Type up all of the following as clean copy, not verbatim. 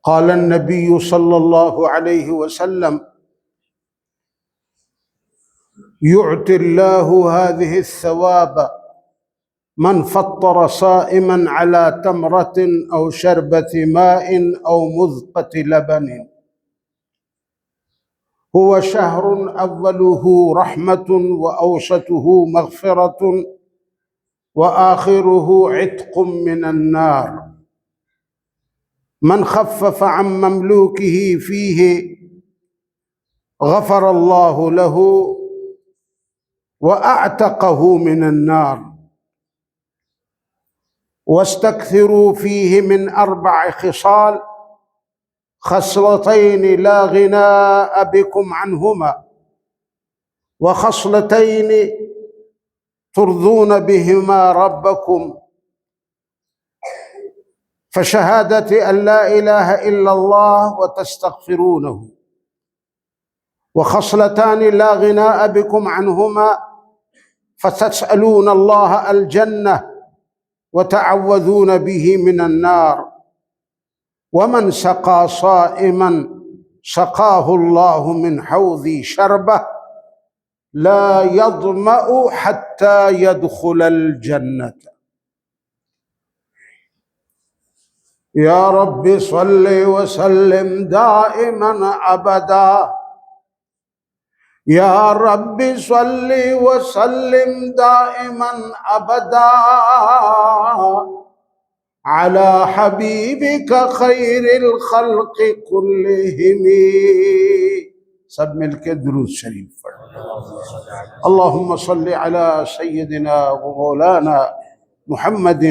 قال النبي صلى الله عليه وسلم: يعطي الله هذه الثواب من فطر صائما على تمرة أو شربة ماء أو مذقة لبن. هو شهر أوله رحمة وأوسطه مغفرة وآخره عتق من النار. من خفف عن مملوكه فيه غفر الله له وأعتقه من النار. واستكثروا فيه من 4 خصال: خصلتين لا غناء بكم عنهما، وخصلتين ترضون بهما ربكم، فشهادة أن لا إله إلا الله وتستغفرونه. وخصلتان لا غناء بكم عنهما، فتسألون الله الجنة وتعوذون به من النار. ومن سقى صائما سقاه الله من حوضي شربة لا يظمأ حتى يدخل الجنة. يا رب صل وسلم دائما أبدا. يا رب صل وسلم دائما أبدا على حبيبك خير الخلق كلهم. سب مل کے درود شریف پڑھ. اللهم صل على سيدنا ومولانا محمد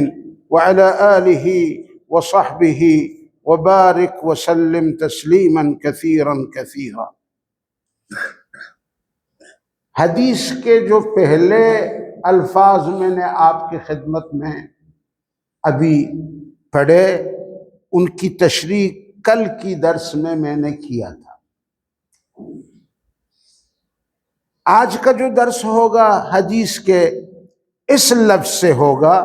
وعلى آله وصحبه وبارك وسلم تسليما كثيرا كثيرا. حدیث کے جو پہلے الفاظ میں نے آپ کی خدمت میں ابھی پڑھے، ان کی تشریح کل کی درس میں نے کیا تھا. آج کا جو درس ہوگا حدیث کے اس لفظ سے ہوگا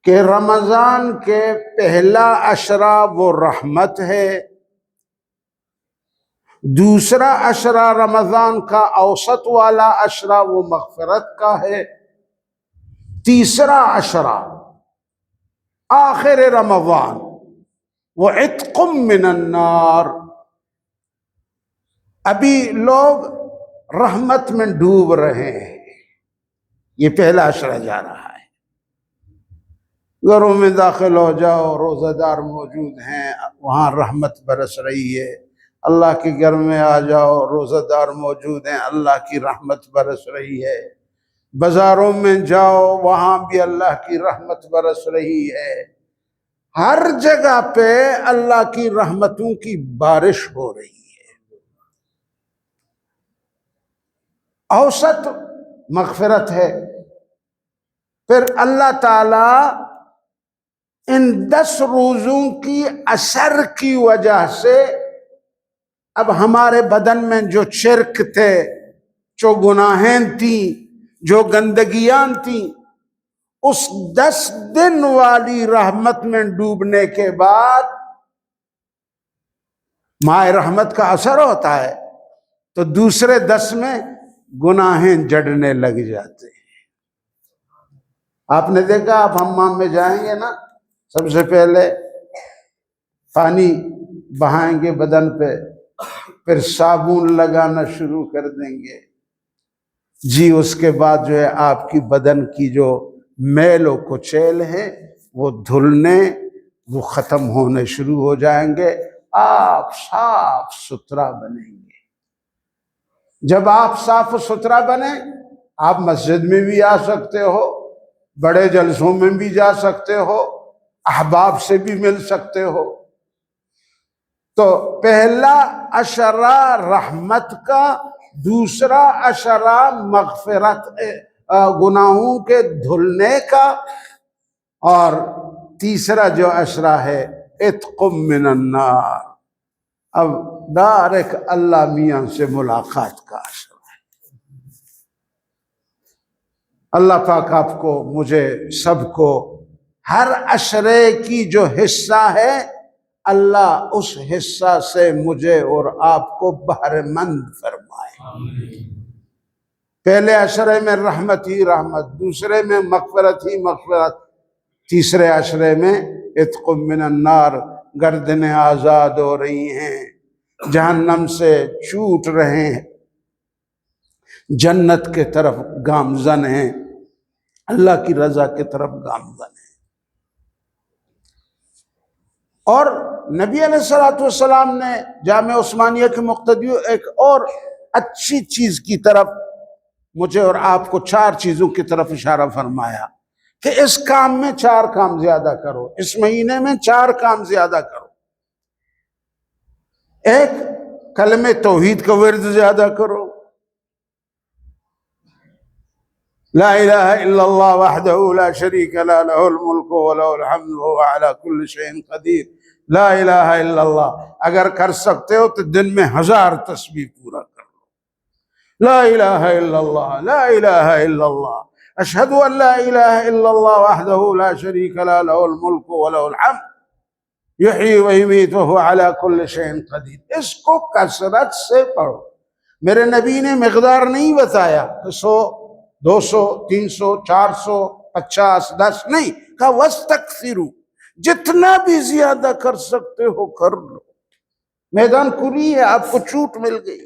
کہ رمضان کے پہلا عشرہ وہ رحمت ہے، دوسرا عشرہ رمضان کا اوسط والا عشرہ وہ مغفرت کا ہے، تیسرا عشرہ آخر رمضان وہ عتق من النار. ابھی لوگ رحمت میں ڈوب رہے ہیں، یہ پہلا عشرہ جا رہا ہے. گھروں میں داخل ہو جاؤ، روزہ دار موجود ہیں، وہاں رحمت برس رہی ہے. اللہ کے گھر میں آ جاؤ، روزہ دار موجود ہیں، اللہ کی رحمت برس رہی ہے. بازاروں میں جاؤ، وہاں بھی اللہ کی رحمت برس رہی ہے. ہر جگہ پہ اللہ کی رحمتوں کی بارش ہو رہی ہے. اوسط مغفرت ہے. پھر اللہ تعالی ان 10 روزوں کی اثر کی وجہ سے اب ہمارے بدن میں جو شرک تھے، جو گناہیں تھیں، جو گندگیاں تھیں، اس 10 دن والی رحمت میں ڈوبنے کے بعد ماہ رحمت کا اثر ہوتا ہے تو دوسرے 10 میں گناہیں جڑنے لگ جاتے ہیں. آپ نے دیکھا، آپ حمام میں جائیں گے نا، سب سے پہلے پانی بہائیں گے بدن پہ، پھر صابن لگانا شروع کر دیں گے جی. اس کے بعد جو ہے آپ کی بدن کی جو میل و کچیل ہے وہ دھلنے، وہ ختم ہونے شروع ہو جائیں گے. آپ صاف ستھرا بنیں گے. جب آپ صاف ستھرا بنیں، آپ مسجد میں بھی آ سکتے ہو، بڑے جلسوں میں بھی جا سکتے ہو، احباب سے بھی مل سکتے ہو. تو پہلا عشرہ رحمت کا، دوسرا عشرہ مغفرت گناہوں کے دھلنے کا، اور تیسرا جو عشرہ ہے عتق من النار، اب ڈائریکٹ اللہ میاں سے ملاقات کا عشرہ ہے. اللہ پاک آپ کو، مجھے، سب کو ہر عشرے کی جو حصہ ہے اللہ اس حصہ سے مجھے اور آپ کو بہرے مند فرمائے۔ پہلے عشرے میں رحمت ہی رحمت، دوسرے میں مغفرت ہی مغفرت، تیسرے عشرے میں عتق من النار، گردنیں آزاد ہو رہی ہیں، جہنم سے چھوٹ رہے ہیں، جنت کے طرف گامزن ہیں، اللہ کی رضا کی طرف گامزن ہیں۔ اور نبی علیہ السلام نے جامع عثمانیہ کے مقتدی ایک اور اچھی چیز کی طرف مجھے اور آپ کو 4 چیزوں کی طرف اشارہ فرمایا کہ اس کام میں 4 کام زیادہ کرو، اس مہینے میں 4 کام زیادہ کرو۔ ایک، کلمہ توحید کا ورد زیادہ کرو، لا الہ الا اللہ وحدہ لا شریک له له الملک وله الحمد وهو على كل شيء قدیر۔ لا الہ الا اللہ اگر کر سکتے ہو تو دن میں 1000 تسبیح پورا کر لو۔ لا الہ الا اللہ، لا الہ الا اللہ، اشہد ان لا الہ الا اللہ وحدہ لا شریک له له الملک وله الحمد یحیی ویمیت وهو على كل شيء قدیر۔ اس کو کثرت سے پڑھو۔ میرے نبی نے مقدار نہیں بتایا کہ 100 200 300 400 50 10 نہیں کہا وَاسْتَكْثِرُوا، جتنا بھی زیادہ کر سکتے ہو کر لو، میدان کھلی ہے، آپ کو چھوٹ مل گئی۔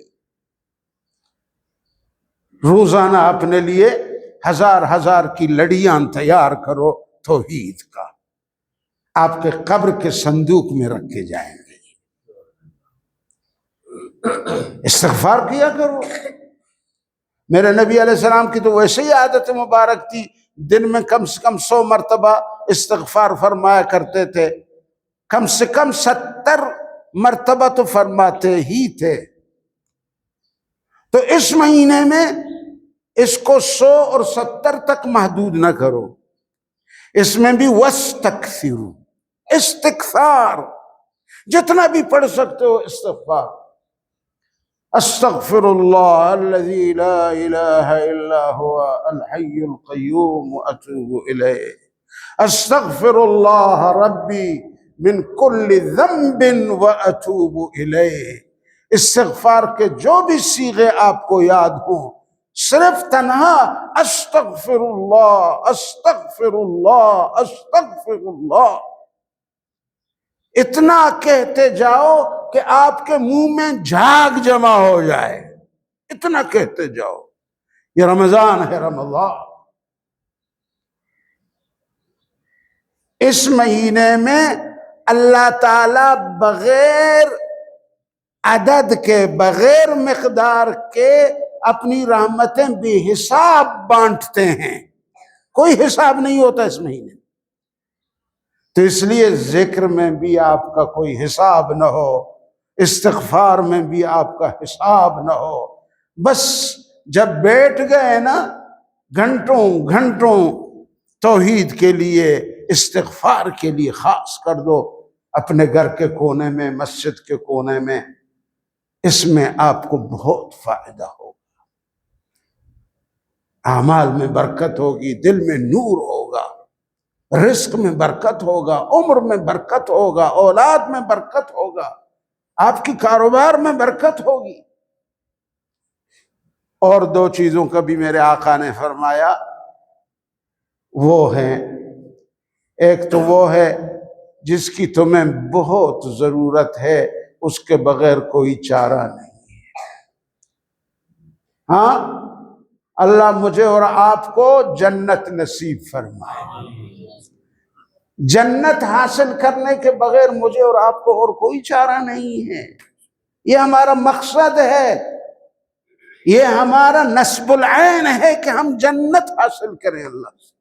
روزانہ اپنے لیے 1000 کی لڑیاں تیار کرو توحید کا، آپ کے قبر کے صندوق میں رکھے جائیں گے۔ استغفار کیا کرو۔ میرے نبی علیہ السلام کی تو ویسے ہی عادت مبارک تھی، دن میں کم سے کم 100 مرتبہ استغفار فرمایا کرتے تھے، کم سے کم 70 مرتبہ تو فرماتے ہی تھے۔ تو اس مہینے میں اس کو 100 اور 70 تک محدود نہ کرو، اس میں بھی وَاسْتَكْثِرُوا، استغفار جتنا بھی پڑھ سکتے ہو استغفار۔ استغفر اللہ الذی لا الہ الا هو الحی القیوم واتوب الیہ، استغفر اللہ ربی من کل ذنب واتوب الیہ۔ استغفار کے جو بھی صیغے آپ کو یاد ہوں، صرف تنہا استغفر اللہ استغفر اللہ استغفر اللہ اتنا کہتے جاؤ کہ آپ کے منہ میں جھاگ جمع ہو جائے، اتنا کہتے جاؤ۔ یہ رمضان ہے، رمضان، اس مہینے میں اللہ تعالی بغیر عدد کے، بغیر مقدار کے اپنی رحمتیں بے حساب بانٹتے ہیں، کوئی حساب نہیں ہوتا اس مہینے۔ تو اس لیے ذکر میں بھی آپ کا کوئی حساب نہ ہو، استغفار میں بھی آپ کا حساب نہ ہو، بس جب بیٹھ گئے نا گھنٹوں گھنٹوں توحید کے لیے، استغفار کے لیے خاص کر دو اپنے گھر کے کونے میں، مسجد کے کونے میں، اس میں آپ کو بہت فائدہ ہوگا، اعمال میں برکت ہوگی، دل میں نور ہوگا، رزق میں برکت ہوگا، عمر میں برکت ہوگا، اولاد میں برکت ہوگا، آپ کی کاروبار میں برکت ہوگی۔ اور 2 چیزوں کا بھی میرے آقا نے فرمایا، وہ ہیں، ایک تو وہ ہے جس کی تمہیں بہت ضرورت ہے، اس کے بغیر کوئی چارہ نہیں ہے۔ ہاں، اللہ مجھے اور آپ کو جنت نصیب فرمائے۔ جنت حاصل کرنے کے بغیر مجھے اور آپ کو اور کوئی چارہ نہیں ہے، یہ ہمارا مقصد ہے، یہ ہمارا نصب العین ہے کہ ہم جنت حاصل کریں اللہ سے،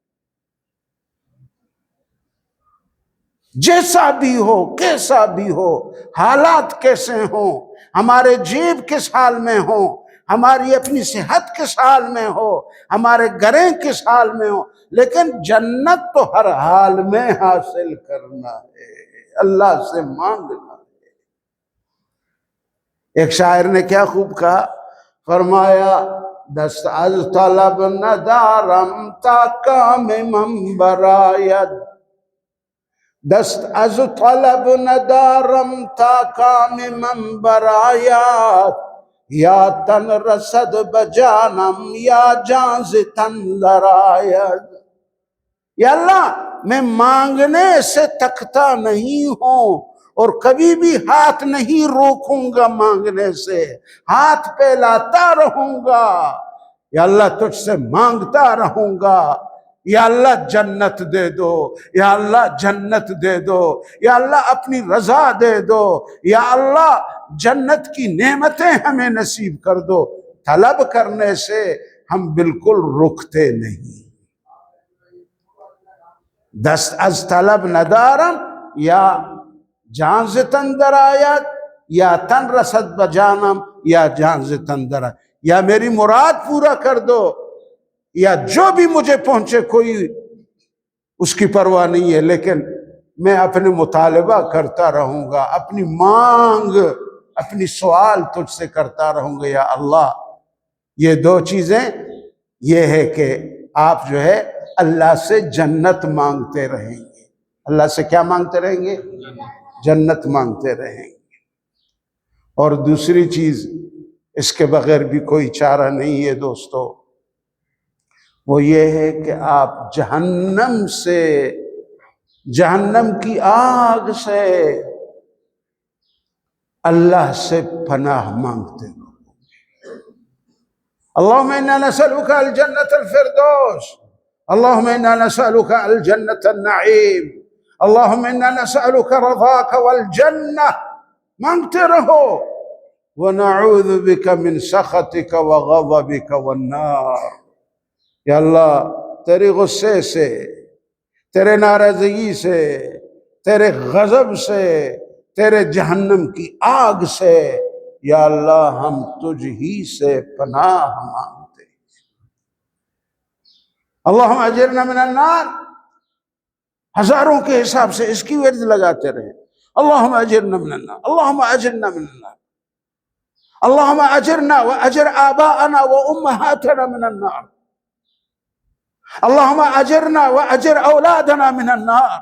جیسا بھی ہو، کیسا بھی ہو، حالات کیسے ہوں، ہمارے جیب کس حال میں ہوں، ہماری اپنی صحت کس حال میں ہو، ہمارے گھریں کس حال میں ہو، لیکن جنت تو ہر حال میں حاصل کرنا ہے، اللہ سے مانگنا ہے۔ ایک شاعر نے کیا خوب کہا، فرمایا دست از طلب ندارم تا کام من برآید، دست از طلب ندارم تا کام من برآید، یا تن رسد بجانم یا جان ز تن درآید۔ یا اللہ میں مانگنے سے تکتا نہیں ہوں اور کبھی بھی ہاتھ نہیں روکوں گا مانگنے سے، ہاتھ پھیلاتا رہوں گا۔ یا اللہ تجھ سے مانگتا رہوں گا، یا اللہ جنت دے دو، یا اللہ جنت دے دو، یا اللہ اپنی رضا دے دو، یا اللہ جنت کی نعمتیں ہمیں نصیب کر دو۔ طلب کرنے سے ہم بالکل رکتے نہیں۔ دست از طلب ندارم یا جان ز تن درآید، یا تن رسد بجانم یا جان ز تن درآید، یا میری مراد پورا کر دو یا جو بھی مجھے پہنچے کوئی اس کی پرواہ نہیں ہے، لیکن میں اپنے مطالبہ کرتا رہوں گا، اپنی مانگ اپنی سوال تجھ سے کرتا رہوں گا۔ یا اللہ یہ دو چیزیں یہ ہے کہ آپ جو ہے اللہ سے جنت مانگتے رہیں گے۔ اللہ سے کیا مانگتے رہیں گے؟ جنت مانگتے رہیں گے۔ اور دوسری چیز اس کے بغیر بھی کوئی چارہ نہیں ہے دوستو، وہ یہ ہے کہ آپ جہنم سے، جہنم کی آگ سے اللہ سے پناہ مانگتے رہو۔ اللہم انا نسألک الجنت الفردوس، اللہم انا نسألک الجنت النعیم، اللہم انا نسألک رضاک والجنہ، مانگتے رہو۔ ونعوذ بک من سخطک وغضبک والنار، یا اللہ تیرے غصے سے، تیرے ناراضگی سے، تیرے غضب سے، تیرے جہنم کی آگ سے یا اللہ ہم تجھ ہی سے پناہ مانگتے ہیں۔ اللہم اجرنا من النار، ہزاروں کے حساب سے اس کی ورد لگاتے رہے۔ اللہم اجرنا من النار، اللہم اجرنا من النار، اللہم اجرنا واجر آباءنا وامہاتنا من النار، اللہم اجرنا واجر اولادنا من النار،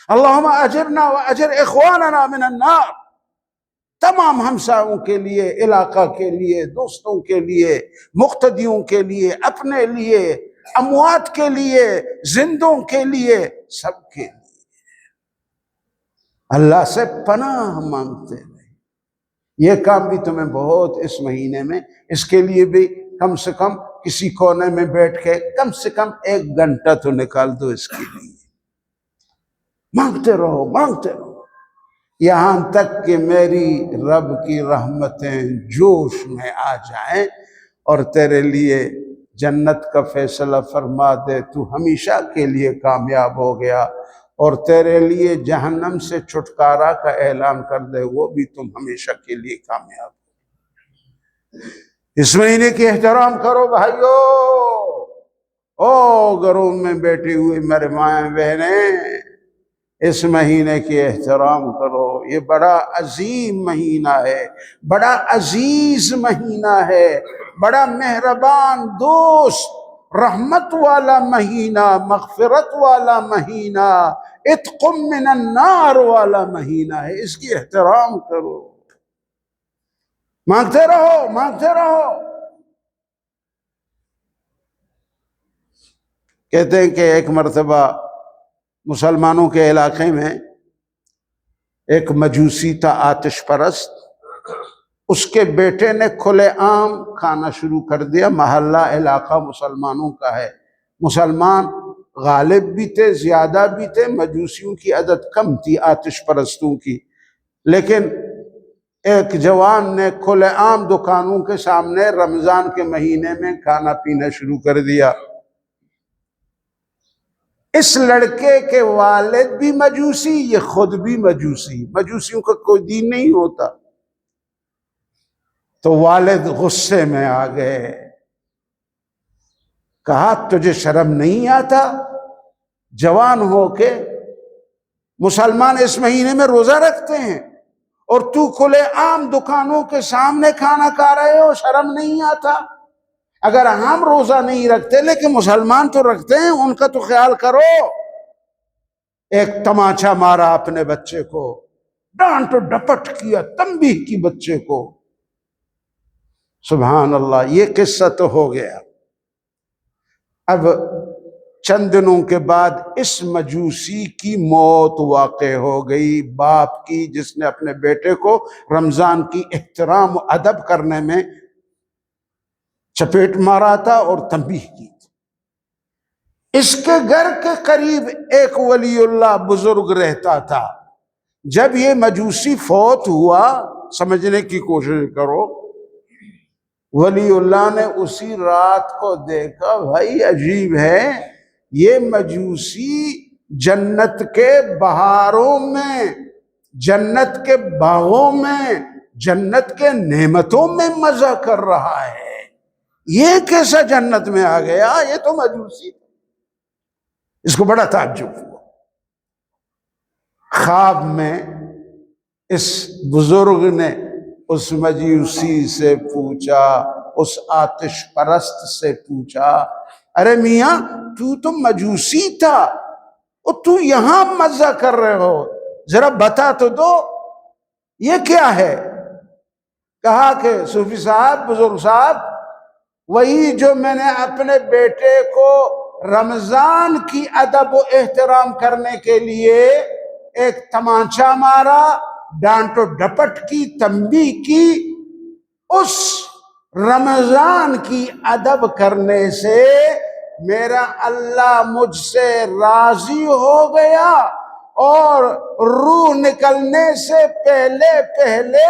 اللہم اجرنا واجر اخواننا من النار۔ تمام ہمسایوں کے لیے، علاقہ کے لیے، دوستوں کے لیے، مقتدیوں کے لیے، اپنے لیے، اموات کے لیے، زندوں کے لیے، سب کے لیے اللہ سے پناہ مانگتے رہے۔ یہ کام بھی تمہیں بہت اس مہینے میں، اس کے لیے بھی کم سے کم کسی کونے میں بیٹھ کے کم سے کم 1 گھنٹہ تو نکال دو اس کے لیے۔ مانگتے رہو، مانگتے رہو، یہاں تک کہ میری رب کی رحمتیں جوش میں آ جائیں اور تیرے لیے جنت کا فیصلہ فرما دے، تو ہمیشہ کے لیے کامیاب ہو گیا، اور تیرے لیے جہنم سے چھٹکارا کا اعلان کر دے، وہ بھی تم ہمیشہ کے لیے کامیاب ہو۔ اس مہینے کی احترام کرو بھائیو، او گھروں میں بیٹھی ہوئی میرے مائیں بہنیں، اس مہینے کی احترام کرو۔ یہ بڑا عظیم مہینہ ہے، بڑا عزیز مہینہ ہے، بڑا مہربان دوست، رحمت والا مہینہ، مغفرت والا مہینہ، عتق من النار والا مہینہ ہے۔ اس کی احترام کرو، مانگتے رہو، مانگتے رہو۔ کہتے ہیں کہ ایک مرتبہ مسلمانوں کے علاقے میں ایک مجوسی تھا، آتش پرست، اس کے بیٹے نے کھلے عام کھانا شروع کر دیا۔ محلہ علاقہ مسلمانوں کا ہے، مسلمان غالب بھی تھے، زیادہ بھی تھے، مجوسیوں کی عدد کم تھی، آتش پرستوں کی، لیکن ایک جوان نے کھلے عام دکانوں کے سامنے رمضان کے مہینے میں کھانا پینا شروع کر دیا۔ اس لڑکے کے والد بھی مجوسی، یہ خود بھی مجوسی، مجوسیوں کا کوئی دین نہیں ہوتا، تو والد غصے میں آ گئے، کہا تجھے شرم نہیں آتا؟ جوان ہو کے مسلمان اس مہینے میں روزہ رکھتے ہیں اور تو کھلے عام دکانوں کے سامنے کھانا کھا رہے ہو، شرم نہیں آتا؟ اگر ہم روزہ نہیں رکھتے لیکن مسلمان تو رکھتے ہیں، ان کا تو خیال کرو۔ ایک تماچا مارا اپنے بچے کو، ڈانٹ ڈپٹ کیا، تنبیہ کی بچے کو، سبحان اللہ، یہ قصہ تو ہو گیا۔ اب چند دنوں کے بعد اس مجوسی کی موت واقع ہو گئی، باپ کی، جس نے اپنے بیٹے کو رمضان کی احترام و ادب کرنے میں چپیٹ مارا تھا اور تنبیہ کی تھی۔ اس کے گھر کے قریب ایک ولی اللہ بزرگ رہتا تھا۔ جب یہ مجوسی فوت ہوا، سمجھنے کی کوشش کرو، ولی اللہ نے اسی رات کو دیکھا، بھائی عجیب ہے، یہ مجوسی جنت کے بہاروں میں، جنت کے باغوں میں، جنت کے نعمتوں میں مزہ کر رہا ہے، یہ کیسا جنت میں آ گیا؟ یہ تو مجوسی تھا۔ اس کو بڑا تعجب ہوا۔ خواب میں اس بزرگ نے اس مجوسی سے پوچھا، اس آتش پرست سے پوچھا، ارے میاں تو مجوسی تھا اور تو یہاں مزہ کر رہے ہو، ذرا بتا تو دو یہ کیا ہے؟ کہا کہ صوفی صاحب، بزرگ صاحب، وہی جو میں نے اپنے بیٹے کو رمضان کی ادب و احترام کرنے کے لیے ایک تمانچا مارا، ڈانٹ و ڈپٹ کی، تنبیہ کی، اس رمضان کی ادب کرنے سے میرا اللہ مجھ سے راضی ہو گیا، اور روح نکلنے سے پہلے پہلے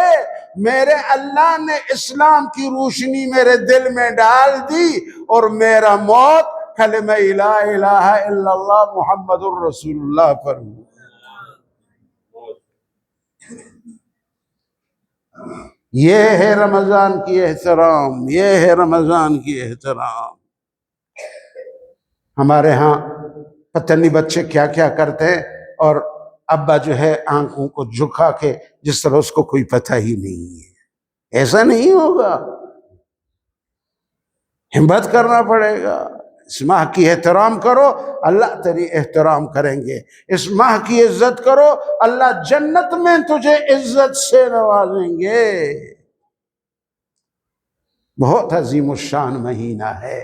میرے اللہ نے اسلام کی روشنی میرے دل میں ڈال دی، اور میرا موت کلمہ لا الہ الا اللہ محمد الرسول اللہ پر ہوا۔ یہ ہے رمضان کی احترام، یہ ہے رمضان کی احترام۔ ہمارے ہاں پتہ نہیں بچے کیا کیا کرتے ہیں، اور ابا جو ہے آنکھوں کو جھکا کے جس طرح اس کو کوئی پتہ ہی نہیں ہے۔ ایسا نہیں ہوگا، ہمت کرنا پڑے گا۔ اس ماہ کی احترام کرو، اللہ تیری احترام کریں گے۔ اس ماہ کی عزت کرو، اللہ جنت میں تجھے عزت سے نوازیں گے۔ بہت عظیم الشان مہینہ ہے،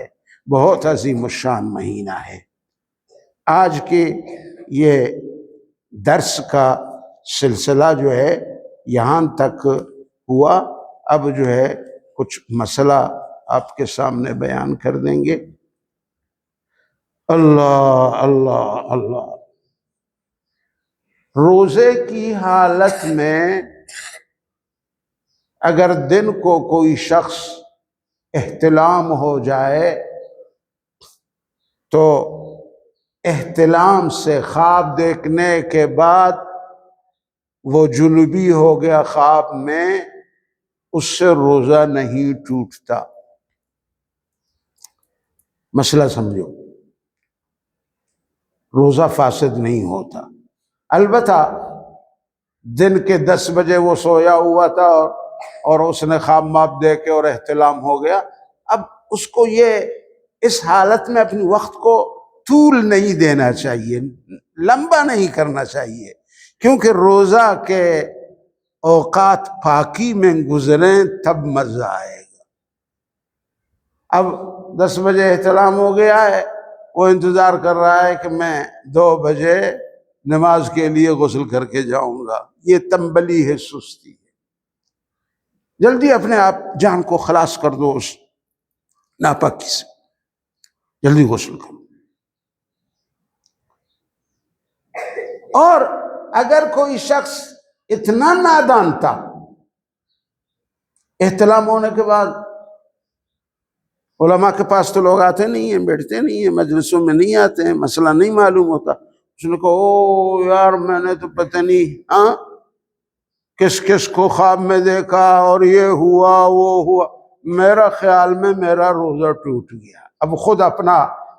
بہت عظیم الشان مہینہ ہے۔ آج کے یہ درس کا سلسلہ جو ہے یہاں تک ہوا۔ اب جو ہے کچھ مسئلہ آپ کے سامنے بیان کر دیں گے۔ اللہ اللہ اللہ۔ روزے کی حالت میں اگر دن کو کوئی شخص احتلام ہو جائے تو احتلام سے خواب دیکھنے کے بعد وہ جنوبی ہو گیا خواب میں، اس سے روزہ نہیں ٹوٹتا۔ مسئلہ سمجھو، روزہ فاسد نہیں ہوتا۔ البتہ دن کے 10 بجے وہ سویا ہوا تھا اور اس نے خواب ماب دے کے اور احتلام ہو گیا، اب اس کو یہ اس حالت میں اپنی وقت کو طول نہیں دینا چاہیے، لمبا نہیں کرنا چاہیے، کیونکہ روزہ کے اوقات پاکی میں گزریں تب مزہ آئے گا۔ اب 10 بجے احتلام ہو گیا ہے، وہ انتظار کر رہا ہے کہ میں 2 بجے نماز کے لیے غسل کر کے جاؤں گا، یہ تنبلی ہے، سستی ہے۔ جلدی اپنے آپ جان کو خلاص کر دو اس ناپاکی سے، جلدی غسل کرو۔ اور اگر کوئی شخص اتنا نادان تھا، احتلام ہونے کے بعد علماء کے پاس تو لوگ آتے نہیں ہیں، بیٹھتے نہیں ہیں، مجلسوں میں نہیں آتے ہیں، مسئلہ نہیں معلوم ہوتا، اس نے کہا او یار میں نے تو پتہ نہیں کس کس کو خواب میں دیکھا اور یہ ہوا وہ ہوا، میرا خیال میں میرا روزہ ٹوٹ گیا۔ اب خود اپنا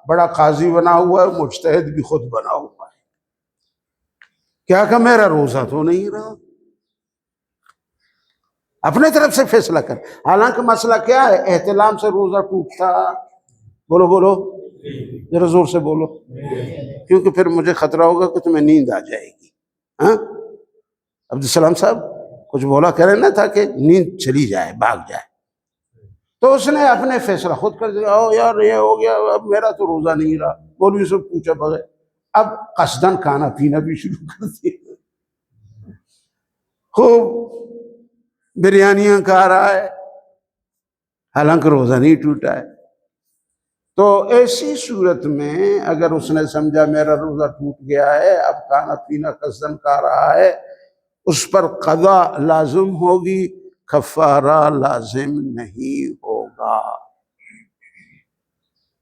بڑا قاضی بنا ہوا ہے، مجتہد بھی خود بنا ہوا ہے، کیا کہ میرا روزہ تو نہیں رہا۔ اپنے طرف سے فیصلہ کر. حالانکہ مسئلہ کیا ہے؟ احتلام سے روزہ ٹوٹتا. بولو بولو ذرا زور سے بولو، کیونکہ پھر مجھے خطرہ ہوگا کہ تمہیں نیند آ جائے گی. ہاں عبدالسلام صاحب کچھ بولا کریں نا تاکہ نیند چلی جائے، بھاگ جائے. تو اس نے اپنے فیصلہ خود کر دیا. او یار یہ ہو گیا، اب میرا تو روزہ نہیں رہا. مولوی سے پوچھا بغیر اب قصدن کھانا پینا بھی شروع کر دیا، خوب بریانیاں کھا رہا ہے، حالانکہ روزہ نہیں ٹوٹا ہے. تو ایسی صورت میں اگر اس نے سمجھا میرا روزہ ٹوٹ گیا ہے، اب کھانا پینا قصدن کھا رہا ہے، اس پر قضا لازم ہوگی، کفارہ لازم نہیں ہوگا.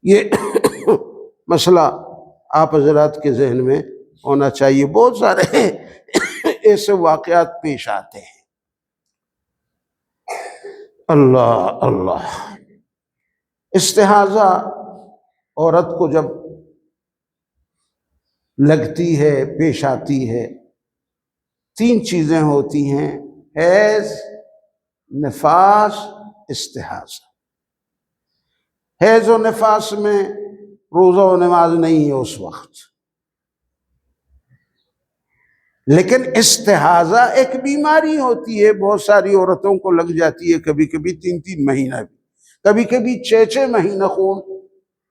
یہ مسئلہ آپ حضرات کے ذہن میں ہونا چاہیے. بہت سارے ایسے واقعات پیش آتے ہیں. اللہ اللہ. استحاضہ عورت کو جب لگتی ہے، پیش آتی ہے، 3 چیزیں ہوتی ہیں: حیض، نفاس، استحاضہ. حیض و نفاس میں روزہ و نماز نہیں ہے اس وقت، لیکن استحاضہ ایک بیماری ہوتی ہے، بہت ساری عورتوں کو لگ جاتی ہے، کبھی کبھی 3 مہینہ بھی، کبھی کبھی 6 مہینہ خون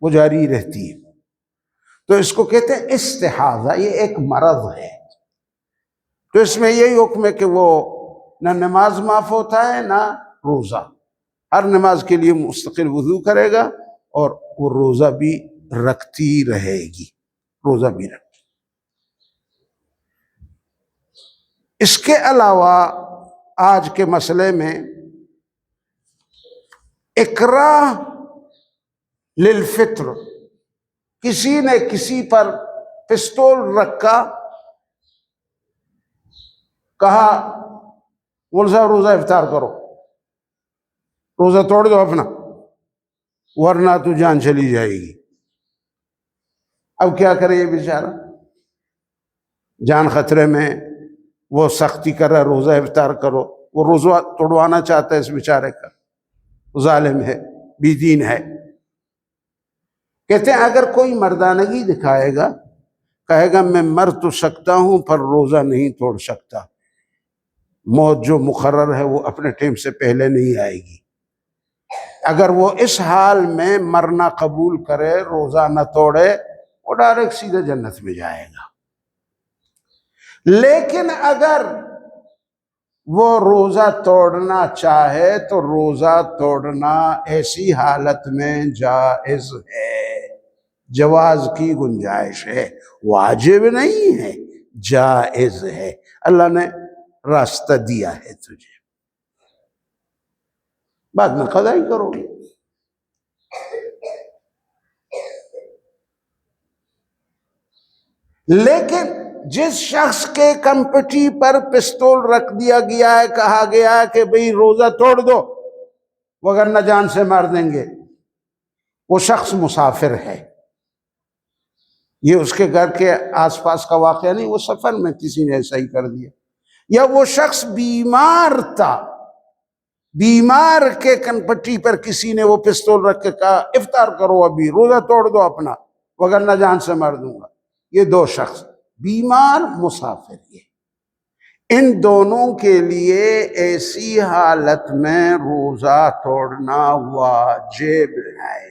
وہ جاری رہتی ہے. تو اس کو کہتے ہیں استحاضہ، یہ ایک مرض ہے. تو اس میں یہی حکم ہے کہ وہ نہ نماز معاف ہوتا ہے نہ روزہ. ہر نماز کے لیے مستقل وضو کرے گا اور وہ روزہ بھی رکھتی رہے گی، روزہ بھی رکھتی. اس کے علاوہ آج کے مسئلے میں اکراہ للفطر، کسی نے کسی پر پستول رکھا، کہا مول صاحب روزہ افطار کرو، روزہ توڑ دو اپنا ورنہ تو جان چلی جائے گی. اب کیا کرے یہ بیچارہ؟ جان خطرے میں، وہ سختی کر رہا ہے روزہ افطار کرو، وہ روزہ توڑوانا چاہتا ہے اس بیچارے کا. ظالم ہے، بی دین ہے. کہتے ہیں اگر کوئی مردانگی دکھائے گا، کہے گا میں مر تو سکتا ہوں پر روزہ نہیں توڑ سکتا، موت جو مقرر ہے وہ اپنے ٹائم سے پہلے نہیں آئے گی. اگر وہ اس حال میں مرنا قبول کرے، روزہ نہ توڑے، وہ ڈائریکٹ سیدھے جنت میں جائے گا. لیکن اگر وہ روزہ توڑنا چاہے تو روزہ توڑنا ایسی حالت میں جائز ہے، جواز کی گنجائش ہے، واجب نہیں ہے، جائز ہے. اللہ نے راستہ دیا ہے تجھے، بعد میں قضا ہی کرو گے. لیکن جس شخص کے کمپٹی پر پستول رکھ دیا گیا ہے، کہا گیا ہے کہ بھئی روزہ توڑ دو وگرنہ جان سے مار دیں گے، وہ شخص مسافر ہے. یہ اس کے گھر کے آس پاس کا واقعہ نہیں، وہ سفر میں کسی نے ایسا ہی کر دیا. یا وہ شخص بیمار تھا، بیمار کے کنپٹی پر کسی نے وہ پستول رکھ کے کہا افطار کرو، ابھی روزہ توڑ دو اپنا وگرنہ جان سے مار دوں گا. یہ 2 شخص، بیمار، مسافر، ان دونوں کے لیے ایسی حالت میں روزہ توڑنا واجب ہے.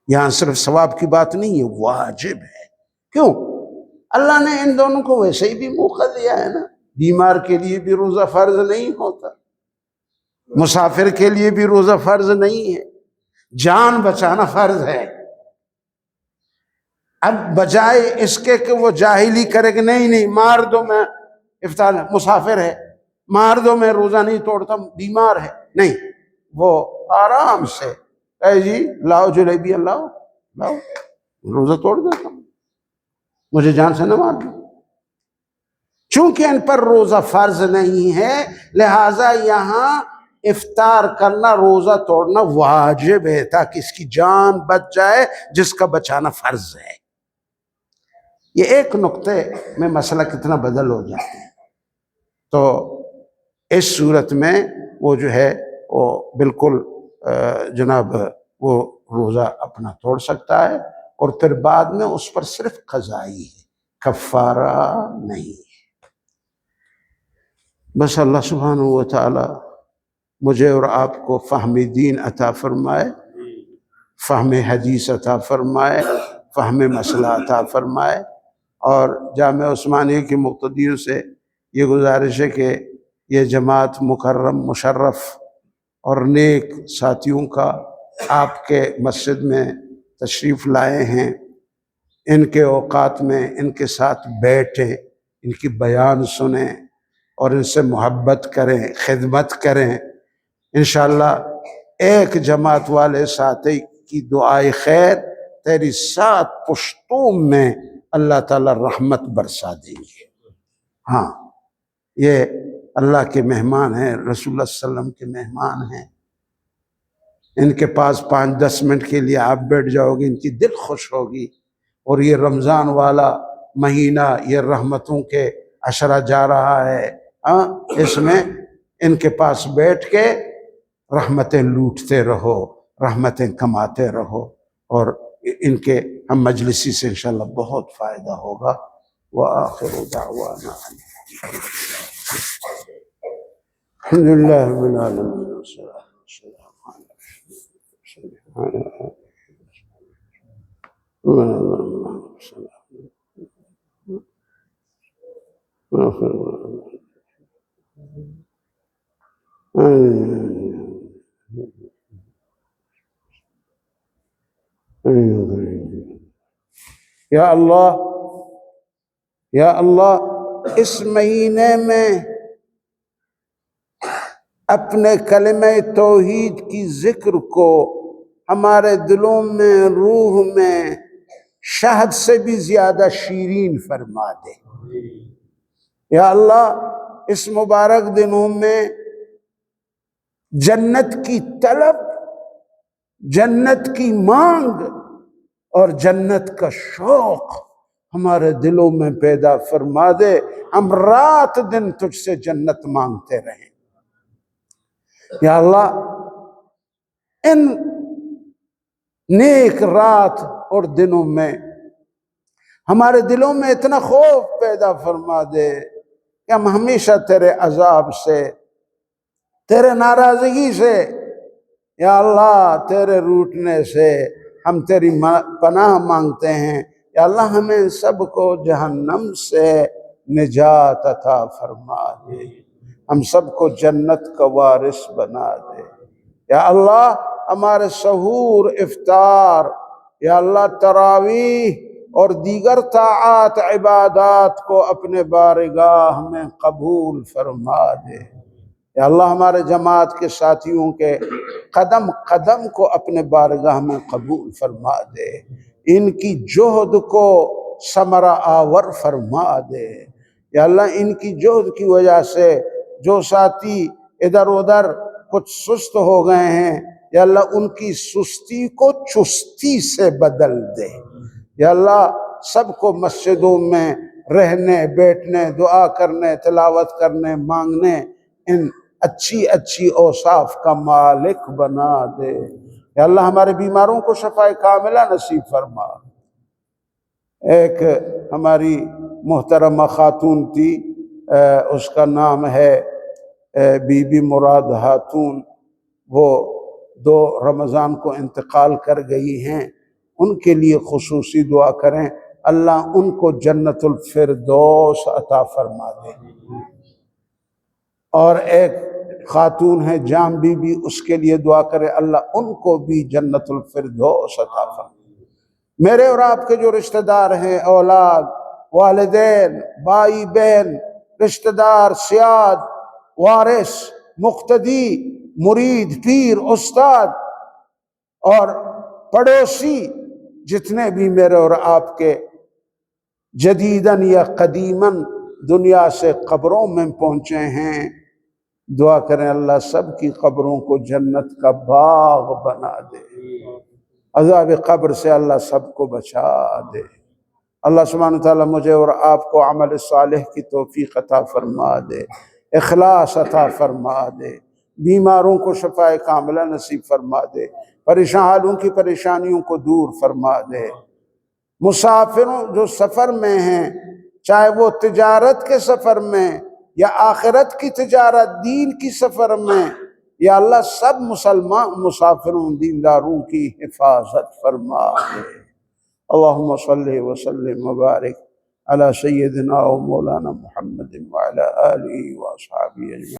یہاں صرف ثواب کی بات نہیں ہے، واجب ہے. کیوں؟ اللہ نے ان دونوں کو ویسے ہی بھی موقع دیا ہے نا. بیمار کے لیے بھی روزہ فرض نہیں ہوتا، مسافر کے لیے بھی روزہ فرض نہیں ہے، جان بچانا فرض ہے. اب بجائے اس کے کہ وہ جاہلی کرے کہ نہیں مار دو، میں افطار، مسافر ہے، مار دو میں روزہ نہیں توڑتا، بیمار ہے، نہیں، وہ آرام سے اے جی لاؤ جلیبی، لاؤ لاؤ، روزہ توڑ دیتا ہوں، مجھے جان سے نہ مار دو. چونکہ ان پر روزہ فرض نہیں ہے، لہٰذا یہاں افطار کرنا، روزہ توڑنا واجب ہے تاکہ اس کی جان بچ جائے جس کا بچانا فرض ہے. یہ ایک نقطے میں مسئلہ کتنا بدل ہو جاتا ہے. تو اس صورت میں وہ جو ہے وہ بالکل جناب وہ روزہ اپنا توڑ سکتا ہے، اور پھر بعد میں اس پر صرف قضائی ہے، کفارہ نہیں۔ بس اللہ سبحانہ و تعالی مجھے اور آپ کو فہم دین عطا فرمائے، فہم حدیث عطا فرمائے، فہم مسئلہ عطا فرمائے، اور جامعہ عثمانیہ کے مقتدیوں سے یہ گزارش ہے کہ یہ جماعت مکرم مشرف اور نیک ساتھیوں کا آپ کے مسجد میں تشریف لائے ہیں، ان کے اوقات میں ان کے ساتھ بیٹھیں، ان کی بیان سنیں اور ان سے محبت کریں، خدمت کریں۔ انشاءاللہ ایک جماعت والے ساتھی کی دعائے خیر تیری 7 پشتوں میں اللہ تعالی رحمت برسا دیں گے۔ ہاں، یہ اللہ کے مہمان ہیں، رسول اللہ صلی اللہ علیہ وسلم کے مہمان ہیں، ان کے پاس 5-10 منٹ کے لیے آپ بیٹھ جاؤ گے، ان کی دل خوش ہوگی۔ اور یہ رمضان والا مہینہ، یہ رحمتوں کے عشرہ جا رہا ہے، اس میں ان کے پاس بیٹھ کے رحمتیں لوٹتے رہو، رحمتیں کماتے رہو، اور ان کے ہم مجلسی سے انشاءاللہ بہت فائدہ ہوگا۔ وآخر دعوانا الحمدللہ رب العالمین والصلاة والسلام علی یا اللہ، یا اللہ، اس مہینے میں اپنے کلمہ توحید کی ذکر کو ہمارے دلوں میں، روح میں شہد سے بھی زیادہ شیرین فرما دے۔ یا اللہ، اس مبارک دنوں میں جنت کی طلب، جنت کی مانگ اور جنت کا شوق ہمارے دلوں میں پیدا فرما دے، ہم رات دن تجھ سے جنت مانگتے رہیں۔ یا اللہ، ان نیک رات اور دنوں میں ہمارے دلوں میں اتنا خوف پیدا فرما دے کہ ہم ہمیشہ تیرے عذاب سے، تیرے ناراضگی سے، یا اللہ تیرے روٹنے سے ہم تیری پناہ مانگتے ہیں۔ یا اللہ، ہمیں سب کو جہنم سے نجات عطا فرما دے، ہم سب کو جنت کا وارث بنا دے۔ یا اللہ، ہمارے سحور، افطار، یا اللہ تراویح اور دیگر طاعات عبادات کو اپنے بارگاہ میں قبول فرما دے۔ یا اللہ، ہمارے جماعت کے ساتھیوں کے قدم قدم کو اپنے بارگاہ میں قبول فرما دے، ان کی جہد کو ثمرہ آور فرما دے۔ یا اللہ، ان کی جہد کی وجہ سے جو ساتھی ادھر ادھر کچھ سست ہو گئے ہیں، یا اللہ ان کی سستی کو چستی سے بدل دے۔ یا اللہ، سب کو مسجدوں میں رہنے، بیٹھنے، دعا کرنے، تلاوت کرنے، مانگنے، ان اچھی اچھی اوصاف کا مالک بنا دے۔ یا اللہ، ہمارے بیماروں کو شفائے کاملہ نصیب فرما۔ ایک ہماری محترمہ خاتون تھی، اس کا نام ہے بی بی مراد خاتون، وہ 2 رمضان کو انتقال کر گئی ہیں، ان کے لیے خصوصی دعا کریں، اللہ ان کو جنت الفردوس عطا فرما دے۔ اور ایک خاتون ہے جام بی بی، اس کے لیے دعا کرے، اللہ ان کو بھی جنت الفردوس عطا فرما دے۔ میرے اور آپ کے جو رشتہ دار ہیں، اولاد، والدین، بھائی بہن، رشتہ دار، سیاد، وارث، مقتدی، مرید، پیر، استاد اور پڑوسی، جتنے بھی میرے اور آپ کے جدیداً یا قدیماً دنیا سے قبروں میں پہنچے ہیں، دعا کریں اللہ سب کی قبروں کو جنت کا باغ بنا دے، عذاب قبر سے اللہ سب کو بچا دے۔ اللہ سبحانہ وتعالیٰ مجھے اور آپ کو عمل صالح کی توفیق عطا فرما دے۔ اخلاص عطا فرما دے، بیماروں کو شفائے کاملہ نصیب فرما دے، پریشان حالوں کی پریشانیوں کو دور فرما دے۔ مسافروں جو سفر میں ہیں، چاہے وہ تجارت کے سفر میں یا آخرت کی تجارت، دین کی سفر میں، یا اللہ سب مسلمان مسافروں دینداروں کی حفاظت فرما دے۔ اللہم صلی وسلم وبارک علی سیدنا و مولانا محمد وعلی آلہ و اصحابہ اجمعین۔